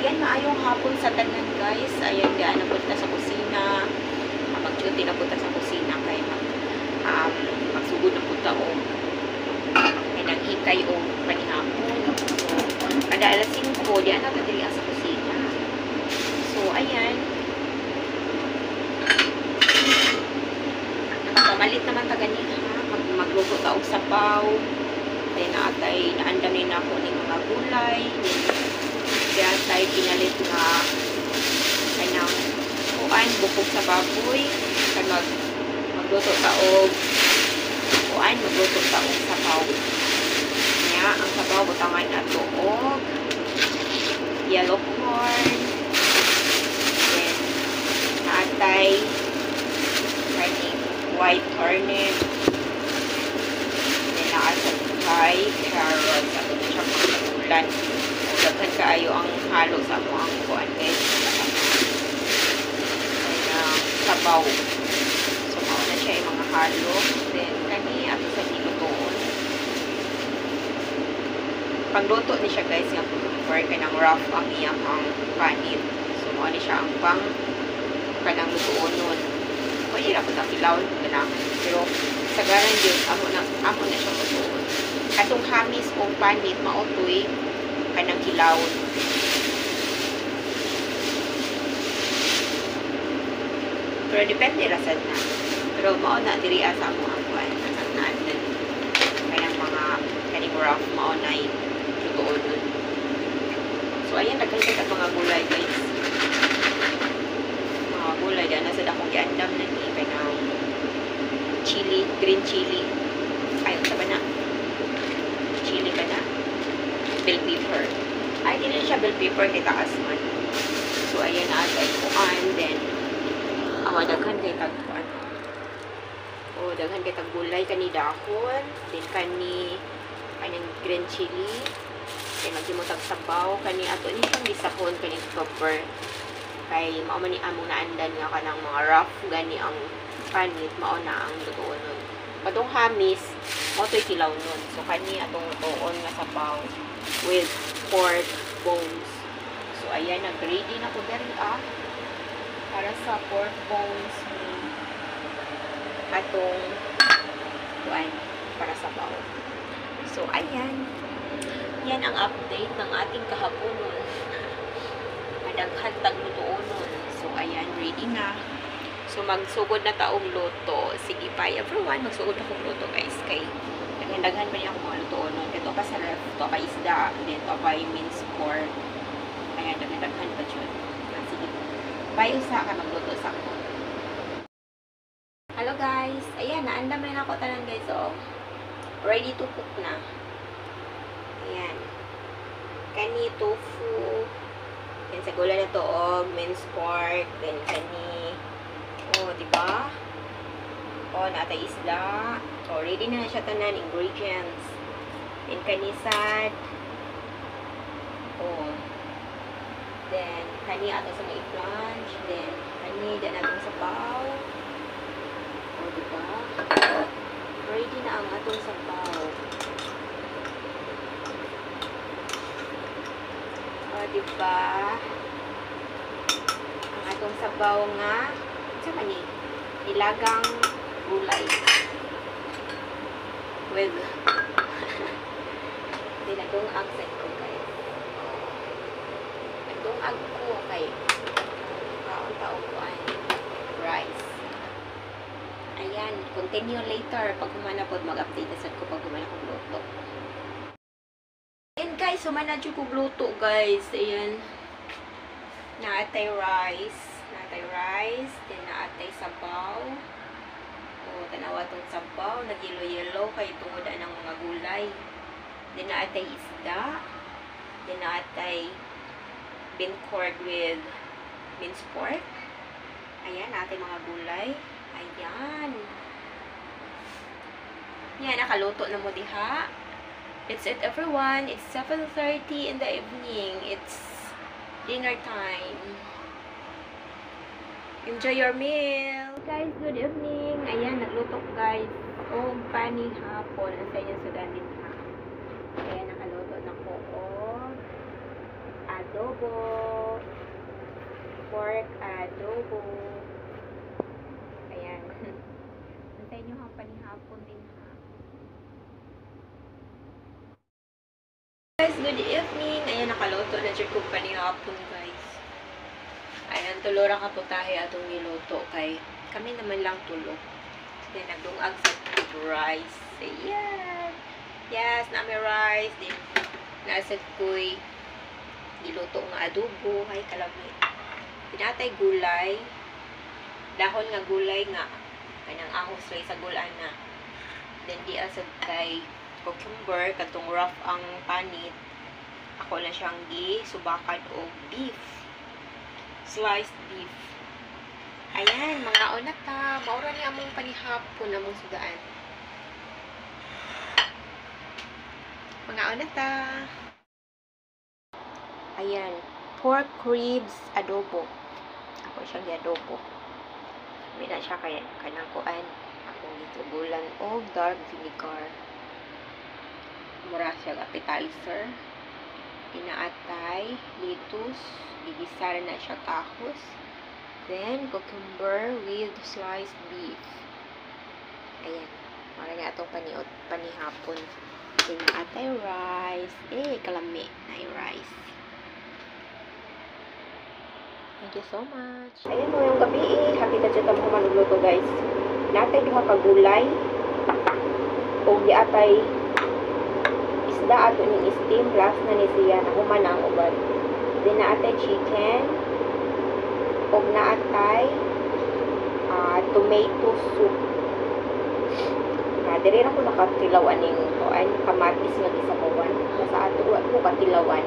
ayan, maayong hapon sa tanan guys. Ayan, diyan napunta sa kusina. Mag-duty na punta sa kusina kay magsugod na punta o kay naghikay o panihapon. So, kada alas 5, diyan na tatili sa kusina. So, ayan. Nakapamalit naman ta ganina. Magluto ta og sabaw. Kaya naatay, naandamin na ako ng mga gulay. Kaya tayo pinalit nga kanyang kuan, bukog sa baboy. Kaya magluto ta og kuan, magluto ta og sabaw. Kaya ang sabaw, butangan na to og yellow corn. Then, naatay kanyang white turnip. Then, naatay carrots at ito siya pangkagulan. Daghan kaayo ang halo sa mo ang kuan guys. Sabaw. So, mauna siya yung mga halo. Then, kani ato sa nilutoon. Pangluto ni siya guys, nga for kanang rough ang iyang ang panit. So, mauna siya ang pang kanang lutoon nun. Mahirap po tapilaw na. Pero, sa garan yun, amo na siya lutoon. Atong hamis o panit, mautoy, kanang kilawon. Pero depende rasad na. Pero mao na diri asa mo ang kuan ang naanan. Kaya mga kaning rough mao na lutoon nun. So ayan, nagkalikat ang mga gulay guys. Mga gulay dyan nasa akong giandam na ni kanang chili, green chili. Ayun sa ba na? Chili ka na. Bell pepper. Ay, di na siya bell pepper kay taas man. So, ayan na atay kuan. Then, daghan kay tagkuan. O, daghan kay taggulay kani dahon. Then, kaning green chili. Kaya magdimo tagsabaw. Kani ato ni siyang gisahon kaning pepper. Kay, mao man ni among naandan nga kanang mga rough. Gani ang panit. Mao na ang lutoon nun. Patong hamis, mao to'y kilaw nun. So, kani atong lutoon nga sabaw with pork bones. So, ayan, nag-ready na ko dali para sa pork bones ni atong kuan para sa baw. So, ayan. Yan ang update ng ating kahaponon. Madaghan taglutoon nun. So, ayan, ready na. So, magsugod na taong luto. Sige pa, everyone, magsugod na kong luto, guys. Kay daghan pa niya akong mga lutoon nun. Ito pa sa ref, ito pa isda, ito pa yung minced pork. Kaya daghan pa dyan. Sige. Bye, usa ka magluto sa ako. Hello guys. Ayan, naandam rin ako tanan guys. So, ready to cook na. Ayan. Kani tofu. Yan sa gula na to, minced pork. Then, kani. Oh, diba? Oh, natay isda. So, ready na siya tanan ingredients. Then, kanisad. Oh. Then, kani ato sa mga i-plunge. Then, kani din atong sabaw. Oh, diba? Ready na ang atong sabaw. Oh, diba? Ang atong sabaw nga. Sa kani? Ilagang gulay. With dinagong accent ko guys. Nagdong ag ko kay taong ko ay rice. Ayan, continue later pag humana po mag-update sa ko pag humana kong luto. Ayan guys, humana dyan ko luto guys. Ayan, naatay rice. Then naatay sabaw. O, tanawa itong sabaw. Nag-yellow-yellow kay tungod ng mga gulay. Then naatay isda. Then naatay bean curd with minced pork. Ayan, naatay mga gulay. Ayan. Yan, nakaluto na mo diha. It's it everyone. It's 7:30 in the evening. It's dinner time. Enjoy your meal! Guys, good evening! Ayan, nagluto guys. O, pani hapon. Ang sa inyo sudan din ha. Ayan, nakaluto na ko. O, adobo. Pork adobo. Ayan. Antayin nyo ang panihapon din ha. Guys, good evening. Ayan, nakaloto na dyan kong panihapon guys. Ayan, tulora ka po tayo atong niluto kay kami naman lang tulog. Then, nagdungag sa rice. Ayan. Yes, namin rice. Then, nasa ko'y niluto nga adobo. Ay, kalami. Pinatay gulay. Dahon nga gulay nga. Kanang ahos rin sa gulan na. Then, di asad kay cucumber. Katong rough ang panit. Ako na siyang subakan o beef. Sliced beef. Ayan, mga onata. Maura ni among panihapon among sugaan. Mga onata. Ayan, pork ribs adobo. Ako siyang adobo. May na siya kaya kanang kuan. Akong gitubulan o dark vinegar. Mura siyang appetizer. Inaatay, lettuce, gigisar na siya tahos. Then, cucumber with sliced beef. Ayan. Mara nga itong panihapon. Then, atay rice. Kalami na yung rice. Thank you so much. Ayan mo yung gabi. Happy ka dyan mo manuluto guys. Natay duha ka gulay. O atay isda ato ning steam. Plus na ni siya. Nahuman ang ubad. Then, naatay chicken. Og naatay tomato soup. Diri na ko nakatilawan ning kamatis nga gisabawan. Sa ato ko katilawan.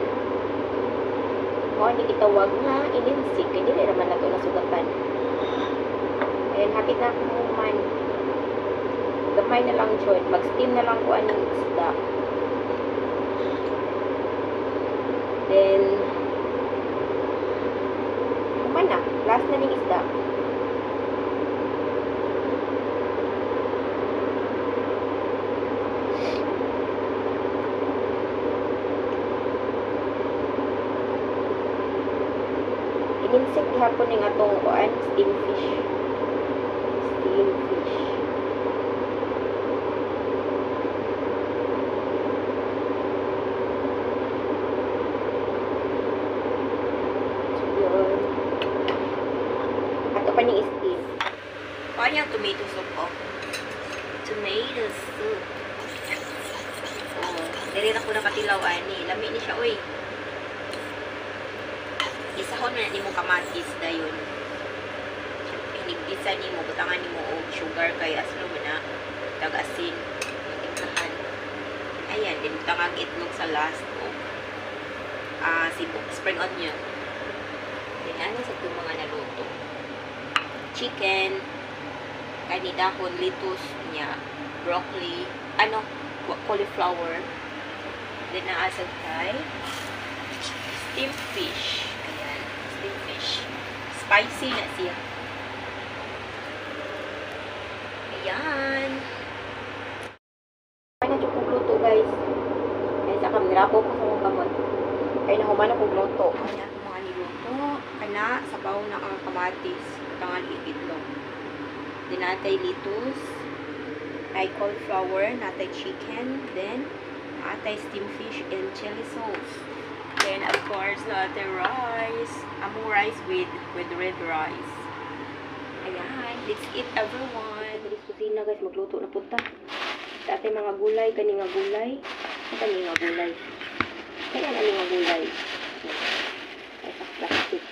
Mo ni gitawag nga ininsik kay dili naman nato nasugatan. Ayan, hapit na ako man. Gamay na lang joy. Mag-steam na lang ko aning isda. Then na. Last na ning isda. Ininsik hapon ning atong kuan, steam fish. Steam fish. Paning steam. Paano yung tomato soup ko? Tomato soup. Dili na ko nakatilawan ni. Lami ni siya, uy. Isahon na ni mo kamatis dayon. Hinigisa ni mo, butangan ni mo o sugar kay aslo mo na. Tag-asin. Timplahan. Ayan, din butangag itlog sa last o spring onion. Then, ano sa itong mga naluto? Chicken, kanidahon, lettuce niya, broccoli, cauliflower, then naasad kay steamed fish. Ayan, steamed fish. Spicy na siya. Ayan. Ay na kong luto guys. Ay sa kamerapo ko sa mong kamot. Ay nahuman ako luto. Ayan, mga niluto. Kana, sabaw na ang kamatis. Tangal itlog. Then, natay lettuce, natay cauliflower, natay chicken, then, natay steamed fish and chili sauce. Then, of course, natay rice. Among rice with red rice. Ayan. Let's eat everyone. Dito sa kusina guys, magluto na punta. Natay mga gulay, kani nga gulay. Kani nga gulay. Kaya na nga gulay. Ay, sa plastic.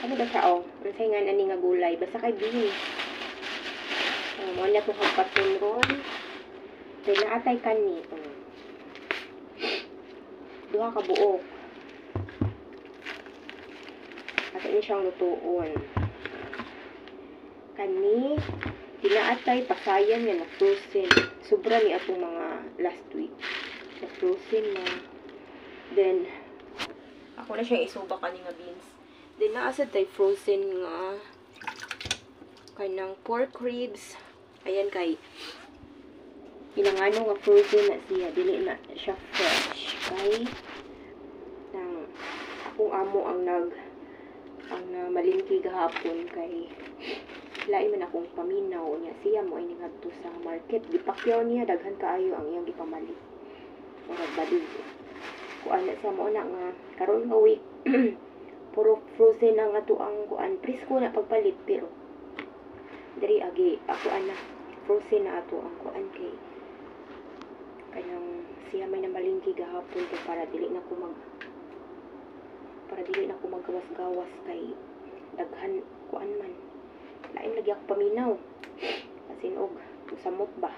Ano ba siya, Ansay nga nani nga gulay. Basta kay beans. Mo na itong hagpaton ron. Then, naatay kani. Duha ka buok. Ato niya siyang lutuon. Kani, dinaatay pasayan nga na-frozen. Sobra ni atong mga last week. Na-frozen na. Then, ako na siyang isuba kani nga beans. Then, naasad tayo frozen nga kanang pork ribs. Ayan kay pinangano nga frozen na siya. Dili na siya fresh. Kay nang akong amo ang malingki gahapon kay lain man akong paminaw niya. Siya mo ay ngadto sa market. Gipakyaw niya, daghan kaayo ang iyang gipamalit. Murag balig. Kuan na sa mo na nga, karon nga week, puro frozen ang ato ang kuan. Presko na pagpalit, pero dari agi, ako ana, frozen na ato ang kuan kay kanang siya may namalingki gahapon kay para dili na ko maggawas-gawas kay daghan kuan man. Lain lagi ako paminaw. Kasi og samot ba.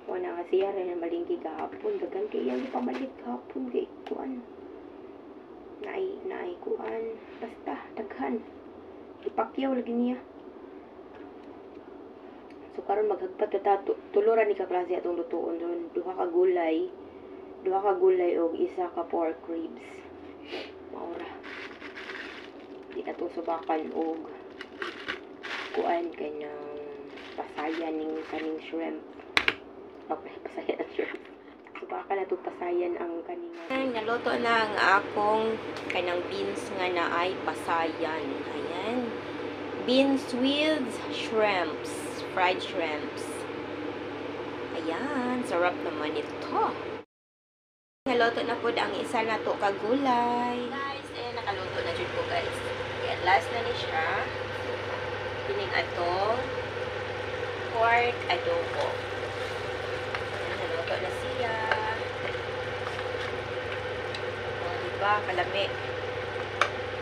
Wala nga siya rin namalingki gahapon. Daghan kay iyang ipamalit gahapon kay kuan. Naay kuan. Basta daghan. Ipakyaw lagi niya. So karon maghagpat ta tuluran ni ka klase atong lutuon doon. Duha ka gulay og isa ka pork ribs. Maura. Di na to subakan og kuan kanang pasayan ning kaning shrimp. Okay, pasayan ang shrimp. Subakan na to pasayan ang kaning. Naluto na ang akong kanang beans nga na ay pasayan. Ayan. Beans with shrimps. Fried shrimps. Ayan. Sarap naman ito. Naluto na po ang isa na to kagulay. Guys, nakaluto na dyan po guys. Ayan, last na ni siya. Pining ato pork adobo. Naluto na siya. O, diba? Kalami.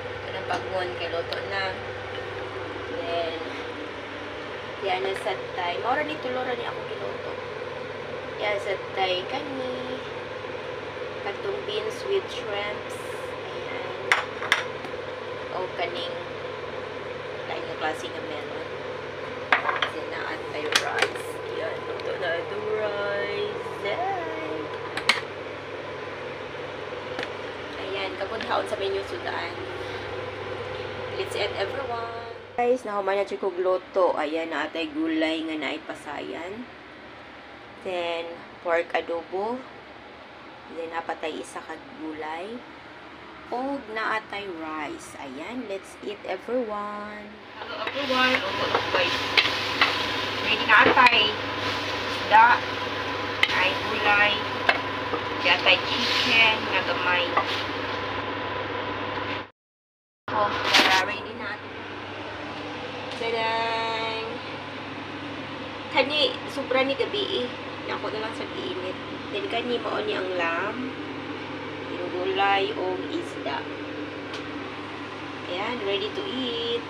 Ito ng bagon. Kay luto na. Then, yan na sa tay. Maura ni tulora ni ako kiluto. Yan sa tay kani. Katong beans with shrimps. Ayan. O kaning lain na klase ng melon. Kasi na-add tayo rice. Yan. Ito na ito rice. Yay! Ayan. Kapunhaon sa menu sudaan. Let's eat everyone. Guys, nahuman na ko gluto. Ayan na atay gulay nga na pasayan. Then, pork adobo. Then, napatay isa ka gulay. O, naatay rice. Ayan, let's eat everyone. Hello everyone. Okay. Ready na atay. Isda. Ay gulay. Atay chicken. Nga gamay. So, ready na atay. Tadang! Kani, sobra ni gabi eh. Ako na lang sa giinit. Then, kani mao ni ang lamb. Yung gulay o isda. Ayan, ready to eat.